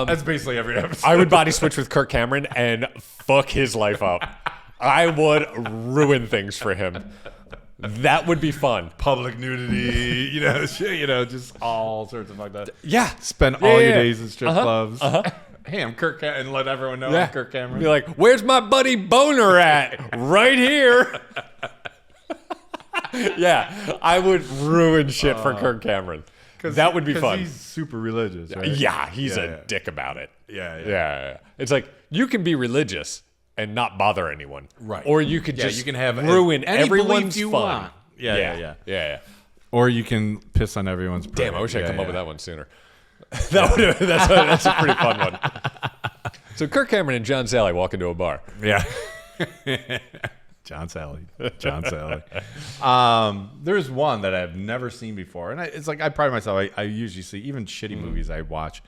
[SPEAKER 2] That's basically every episode.
[SPEAKER 1] I would body switch with Kirk Cameron and fuck his life up. I would ruin things for him. That would be fun.
[SPEAKER 2] Public nudity, just all sorts of like that.
[SPEAKER 1] Yeah.
[SPEAKER 2] Spend all your days in strip clubs. Hey, I'm Kirk Cameron, and let everyone know I'm Kirk Cameron.
[SPEAKER 1] Be like, where's my buddy Boner at? Right here. Yeah, I would ruin shit for Kirk Cameron. That would be fun.
[SPEAKER 2] He's super religious, right?
[SPEAKER 1] Yeah, he's a dick about it.
[SPEAKER 2] Yeah.
[SPEAKER 1] It's like, you can be religious and not bother anyone.
[SPEAKER 2] Right.
[SPEAKER 1] Or you could just
[SPEAKER 2] you can have
[SPEAKER 1] ruin
[SPEAKER 2] any
[SPEAKER 1] everyone's
[SPEAKER 2] belief you
[SPEAKER 1] fun.
[SPEAKER 2] want. Yeah. Or you can piss on everyone's parade.
[SPEAKER 1] Damn, I wish I'd come up with that one sooner. That's a pretty fun one. So Kirk Cameron and John Salley walk into a bar.
[SPEAKER 2] Yeah. John Salley. There's one that I've never seen before. And it's like I pride myself. I usually see even shitty movies I watch.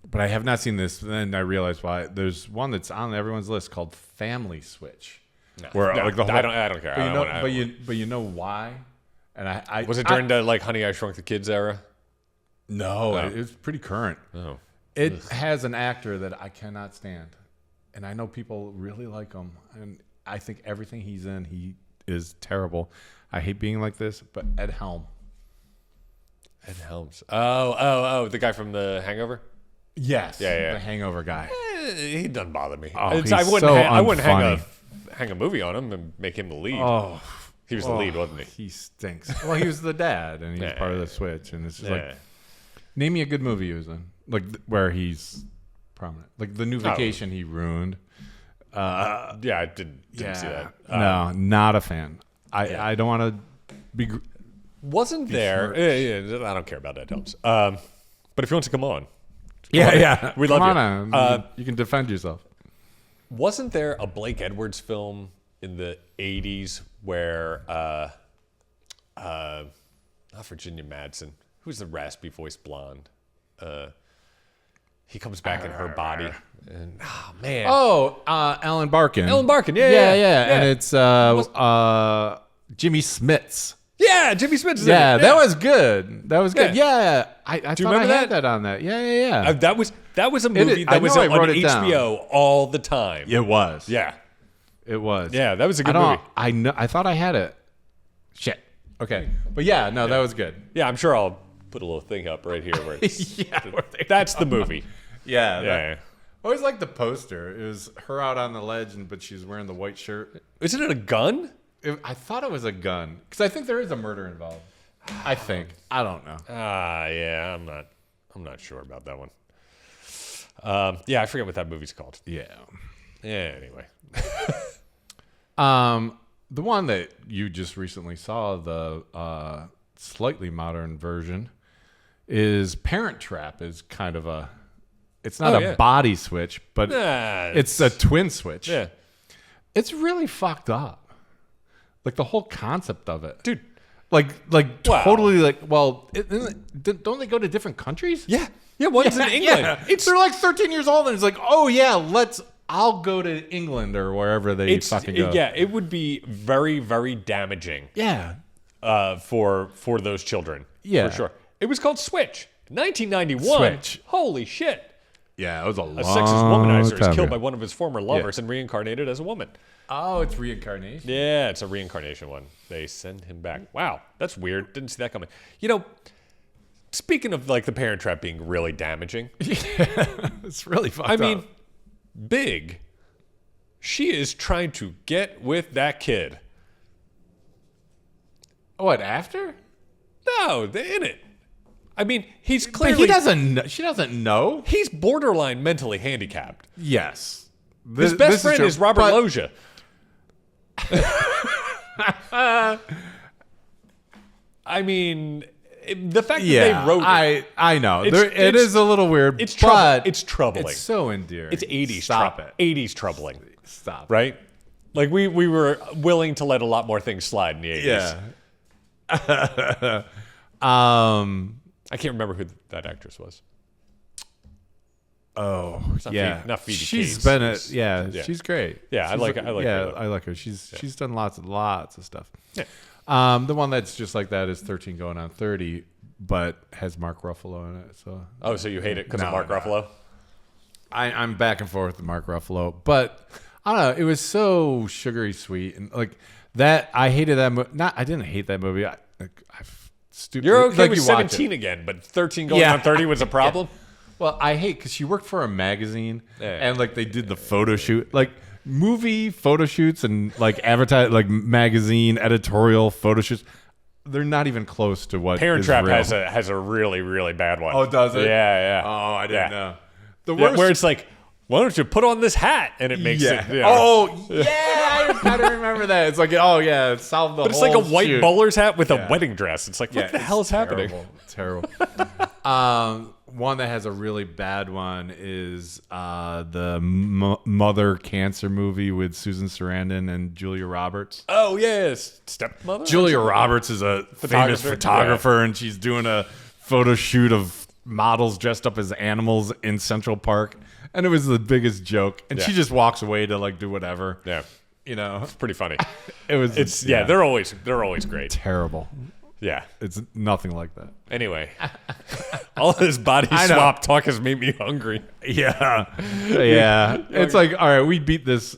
[SPEAKER 2] But I have not seen this. Then I realized why. There's one that's on everyone's list called Family Switch.
[SPEAKER 1] I don't care.
[SPEAKER 2] But you know why? And I
[SPEAKER 1] was it during the Honey, I Shrunk the Kids era?
[SPEAKER 2] No, it's pretty current.
[SPEAKER 1] Oh.
[SPEAKER 2] It has an actor that I cannot stand, and I know people really like him, and I think everything he's in, he is terrible. I hate being like this, but Ed Helms.
[SPEAKER 1] Ed Helms. Oh, the guy from The Hangover?
[SPEAKER 2] Yes.
[SPEAKER 1] Yeah.
[SPEAKER 2] The Hangover guy.
[SPEAKER 1] He doesn't bother me.
[SPEAKER 2] Oh, I wouldn't
[SPEAKER 1] hang a movie on him and make him the lead.
[SPEAKER 2] Oh.
[SPEAKER 1] He was the lead, wasn't he?
[SPEAKER 2] He stinks. Well, he was the dad, and he was part of the Switch, and it's just name me a good movie he was in, where he's prominent. Like The New Vacation, he ruined.
[SPEAKER 1] I didn't see that.
[SPEAKER 2] No, not a fan. I don't want to be.
[SPEAKER 1] Wasn't there? Yeah, I don't care about Ed Helms. But if you want to come on, we love you.
[SPEAKER 2] You can defend yourself.
[SPEAKER 1] Wasn't there a Blake Edwards film in the '80s where not Virginia Madsen? Who's the raspy voiced blonde? He comes back in her body. And, man.
[SPEAKER 2] Alan Barkin.
[SPEAKER 1] Yeah.
[SPEAKER 2] And it's Jimmy Smits.
[SPEAKER 1] Yeah, Jimmy Smits is in
[SPEAKER 2] Yeah,
[SPEAKER 1] it.
[SPEAKER 2] that was good. That was good. Yeah, I
[SPEAKER 1] Do you
[SPEAKER 2] thought I
[SPEAKER 1] remember
[SPEAKER 2] had that on that. Yeah.
[SPEAKER 1] That was a movie
[SPEAKER 2] I
[SPEAKER 1] that was
[SPEAKER 2] know
[SPEAKER 1] on
[SPEAKER 2] I wrote it down.
[SPEAKER 1] HBO all the time.
[SPEAKER 2] It was.
[SPEAKER 1] Yeah.
[SPEAKER 2] It was.
[SPEAKER 1] Yeah, that was a good movie.
[SPEAKER 2] I know. I thought I had it. Shit. Okay, but yeah, no, that was good.
[SPEAKER 1] Yeah, I'm sure I'll put a little thing up right here where it's,
[SPEAKER 2] Where they-
[SPEAKER 1] that's the movie.
[SPEAKER 2] yeah.
[SPEAKER 1] Yeah.
[SPEAKER 2] I always liked the poster. It was her out on the ledge, but she's wearing the white shirt.
[SPEAKER 1] Isn't it a gun?
[SPEAKER 2] I thought it was a gun because I think there is a murder involved. I think. I don't know.
[SPEAKER 1] Yeah, I'm not sure about that one. Yeah, I forget what that movie's called.
[SPEAKER 2] Yeah.
[SPEAKER 1] Yeah, anyway.
[SPEAKER 2] The one that you just recently saw, the slightly modern version, is Parent Trap. Is kind of a. It's not a body switch, but it's a twin switch.
[SPEAKER 1] Yeah.
[SPEAKER 2] It's really fucked up. Like the whole concept of it,
[SPEAKER 1] Dude.
[SPEAKER 2] Like
[SPEAKER 1] Wow.
[SPEAKER 2] totally like. Well, don't they go to different countries?
[SPEAKER 1] Yeah. Yeah, one's in England.
[SPEAKER 2] Yeah. They're like 13 years old, and it's like, oh yeah, I'll go to England or wherever they fucking go.
[SPEAKER 1] Yeah, it would be very, very damaging.
[SPEAKER 2] Yeah.
[SPEAKER 1] For those children.
[SPEAKER 2] Yeah.
[SPEAKER 1] For sure. It was called Switch. 1991.
[SPEAKER 2] Switch.
[SPEAKER 1] Holy shit.
[SPEAKER 2] Yeah, it was a long
[SPEAKER 1] A sexist womanizer is
[SPEAKER 2] time
[SPEAKER 1] killed
[SPEAKER 2] ago.
[SPEAKER 1] by one of his former lovers and reincarnated as a woman.
[SPEAKER 2] Oh, it's reincarnation.
[SPEAKER 1] Yeah, it's a reincarnation one. They send him back. Wow, that's weird. Didn't see that coming. You know, speaking of like the Parent Trap being really damaging,
[SPEAKER 2] It's really fucked
[SPEAKER 1] I
[SPEAKER 2] up.
[SPEAKER 1] mean, Big, she is trying to get with that kid.
[SPEAKER 2] What, after?
[SPEAKER 1] No, they're in it. I mean, he's
[SPEAKER 2] But
[SPEAKER 1] clearly
[SPEAKER 2] he doesn't know. She doesn't know.
[SPEAKER 1] he's borderline mentally handicapped.
[SPEAKER 2] Yes.
[SPEAKER 1] His best friend
[SPEAKER 2] true,
[SPEAKER 1] is Robert
[SPEAKER 2] but-
[SPEAKER 1] Loggia. I mean, the fact that
[SPEAKER 2] Yeah,
[SPEAKER 1] they wrote it,
[SPEAKER 2] I know.
[SPEAKER 1] It's-
[SPEAKER 2] It is a little weird,
[SPEAKER 1] it's
[SPEAKER 2] but
[SPEAKER 1] it's troubling.
[SPEAKER 2] it's so endearing.
[SPEAKER 1] It's 80s.
[SPEAKER 2] Stop it.
[SPEAKER 1] 80s troubling,
[SPEAKER 2] Stop.
[SPEAKER 1] right? Like we were willing to let a lot more things slide in the 80s.
[SPEAKER 2] Yeah.
[SPEAKER 1] I can't remember who that actress was.
[SPEAKER 2] Oh,
[SPEAKER 1] not
[SPEAKER 2] yeah.
[SPEAKER 1] Phoebe- not Phoebe
[SPEAKER 2] She's
[SPEAKER 1] Cates.
[SPEAKER 2] been
[SPEAKER 1] Yeah.
[SPEAKER 2] she's great.
[SPEAKER 1] Yeah, I
[SPEAKER 2] She's
[SPEAKER 1] like
[SPEAKER 2] yeah,
[SPEAKER 1] her.
[SPEAKER 2] I like her. She's done lots of stuff.
[SPEAKER 1] Yeah.
[SPEAKER 2] The one that's just like that is 13 going on 30, but has Mark Ruffalo in it. So
[SPEAKER 1] Oh, so you hate it because of
[SPEAKER 2] No,
[SPEAKER 1] Mark
[SPEAKER 2] no.
[SPEAKER 1] Ruffalo?
[SPEAKER 2] I'm back and forth with Mark Ruffalo, but I don't know. It was so sugary sweet and like that. I hated that movie. I didn't hate that movie. Stupid.
[SPEAKER 1] You're okay
[SPEAKER 2] like
[SPEAKER 1] with
[SPEAKER 2] you watch it.
[SPEAKER 1] 17 again, but 13 going
[SPEAKER 2] Yeah.
[SPEAKER 1] on 30 was a problem?
[SPEAKER 2] Well, I hate because she worked for a magazine
[SPEAKER 1] Yeah.
[SPEAKER 2] and like they did the photo shoot, like movie photo shoots and like advertise, like magazine editorial photo shoots. They're not even close to what
[SPEAKER 1] Parent
[SPEAKER 2] is
[SPEAKER 1] Trap
[SPEAKER 2] real.
[SPEAKER 1] has a really, really bad one.
[SPEAKER 2] Oh, does it?
[SPEAKER 1] Yeah.
[SPEAKER 2] Oh, I didn't
[SPEAKER 1] Yeah.
[SPEAKER 2] know. The
[SPEAKER 1] Yeah,
[SPEAKER 2] worst.
[SPEAKER 1] where it's like, why don't you put on this hat? And it makes
[SPEAKER 2] yeah.
[SPEAKER 1] it.
[SPEAKER 2] Oh, yeah. I gotta remember that. It's like, oh yeah, it solved the
[SPEAKER 1] But it's
[SPEAKER 2] whole
[SPEAKER 1] like a white
[SPEAKER 2] shoot.
[SPEAKER 1] bowler's hat with
[SPEAKER 2] Yeah.
[SPEAKER 1] a wedding dress. It's like, what the
[SPEAKER 2] it's
[SPEAKER 1] hell is happening?
[SPEAKER 2] Terrible. One that has a really bad one is the Mother Cancer movie with Susan Sarandon and Julia Roberts.
[SPEAKER 1] Oh, yes. Stepmother?
[SPEAKER 2] Julia Roberts is a famous
[SPEAKER 1] Photographer.
[SPEAKER 2] photographer, and she's doing a photo shoot of models dressed up as animals in Central Park, and it was the biggest joke. And
[SPEAKER 1] Yeah.
[SPEAKER 2] she just walks away to like do whatever.
[SPEAKER 1] Yeah.
[SPEAKER 2] You know,
[SPEAKER 1] Pretty funny.
[SPEAKER 2] it was.
[SPEAKER 1] It's yeah, they're always great.
[SPEAKER 2] terrible.
[SPEAKER 1] Yeah.
[SPEAKER 2] It's nothing like that.
[SPEAKER 1] Anyway, all this body
[SPEAKER 2] I know.
[SPEAKER 1] swap talk has made me hungry.
[SPEAKER 2] Yeah, yeah. It's like, all right, we beat this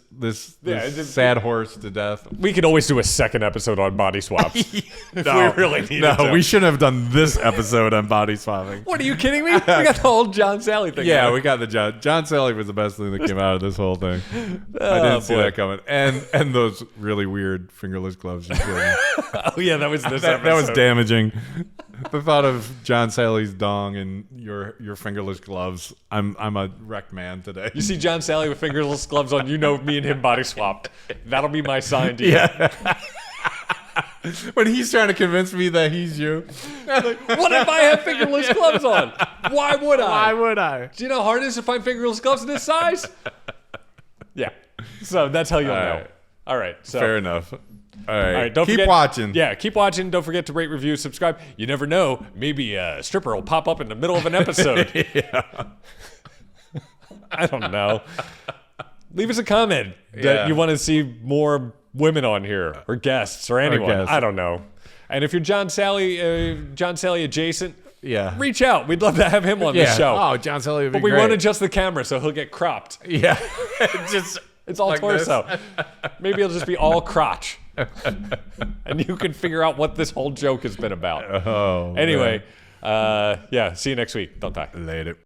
[SPEAKER 1] Yeah, it's-
[SPEAKER 2] sad horse to death.
[SPEAKER 1] We could always do a second episode on body swaps if we really needed
[SPEAKER 2] No,
[SPEAKER 1] to.
[SPEAKER 2] we shouldn't have done this episode on body swapping.
[SPEAKER 1] What, are you kidding me? We got the whole John Salley thing.
[SPEAKER 2] Yeah,
[SPEAKER 1] going.
[SPEAKER 2] we got the John Salley was the best thing that came out of this whole thing. I didn't see
[SPEAKER 1] boy.
[SPEAKER 2] that coming. And those really weird fingerless gloves. You gave me.
[SPEAKER 1] Oh, yeah, that was this
[SPEAKER 2] that was
[SPEAKER 1] episode.
[SPEAKER 2] damaging. The thought of John Salley's dong and your fingerless gloves. I'm a wrecked man today.
[SPEAKER 1] You see John Salley with fingerless gloves on, you know me and him body swapped. That'll be my sign to you.
[SPEAKER 2] Yeah. When he's trying to convince me that he's you.
[SPEAKER 1] What if I have fingerless gloves on? Why would I?
[SPEAKER 2] Why would I?
[SPEAKER 1] Do you know how hard it is to find fingerless gloves in this size? Yeah. So that's how you'll
[SPEAKER 2] All
[SPEAKER 1] know.
[SPEAKER 2] right.
[SPEAKER 1] All right. So
[SPEAKER 2] Fair enough. All right.
[SPEAKER 1] All right, don't
[SPEAKER 2] Keep
[SPEAKER 1] forget,
[SPEAKER 2] watching.
[SPEAKER 1] Yeah, keep watching. Don't forget to rate, review, subscribe. You never know. Maybe a stripper will pop up in the middle of an episode. I don't know. Leave us a comment that
[SPEAKER 2] Yeah.
[SPEAKER 1] you want to see more women on here or guests or anyone.
[SPEAKER 2] guests.
[SPEAKER 1] I don't know. And if you're John Salley adjacent,
[SPEAKER 2] Yeah.
[SPEAKER 1] reach out. We'd love to have him on the show.
[SPEAKER 2] Oh, John Salley would be
[SPEAKER 1] But we
[SPEAKER 2] great.
[SPEAKER 1] won't adjust the camera, so he'll get cropped.
[SPEAKER 2] Yeah. Just
[SPEAKER 1] It's all
[SPEAKER 2] like
[SPEAKER 1] torso. Maybe it'll just be all crotch. And you can figure out what this whole joke has been about.
[SPEAKER 2] Oh.
[SPEAKER 1] Anyway, see you next week. Don't die.
[SPEAKER 2] Later.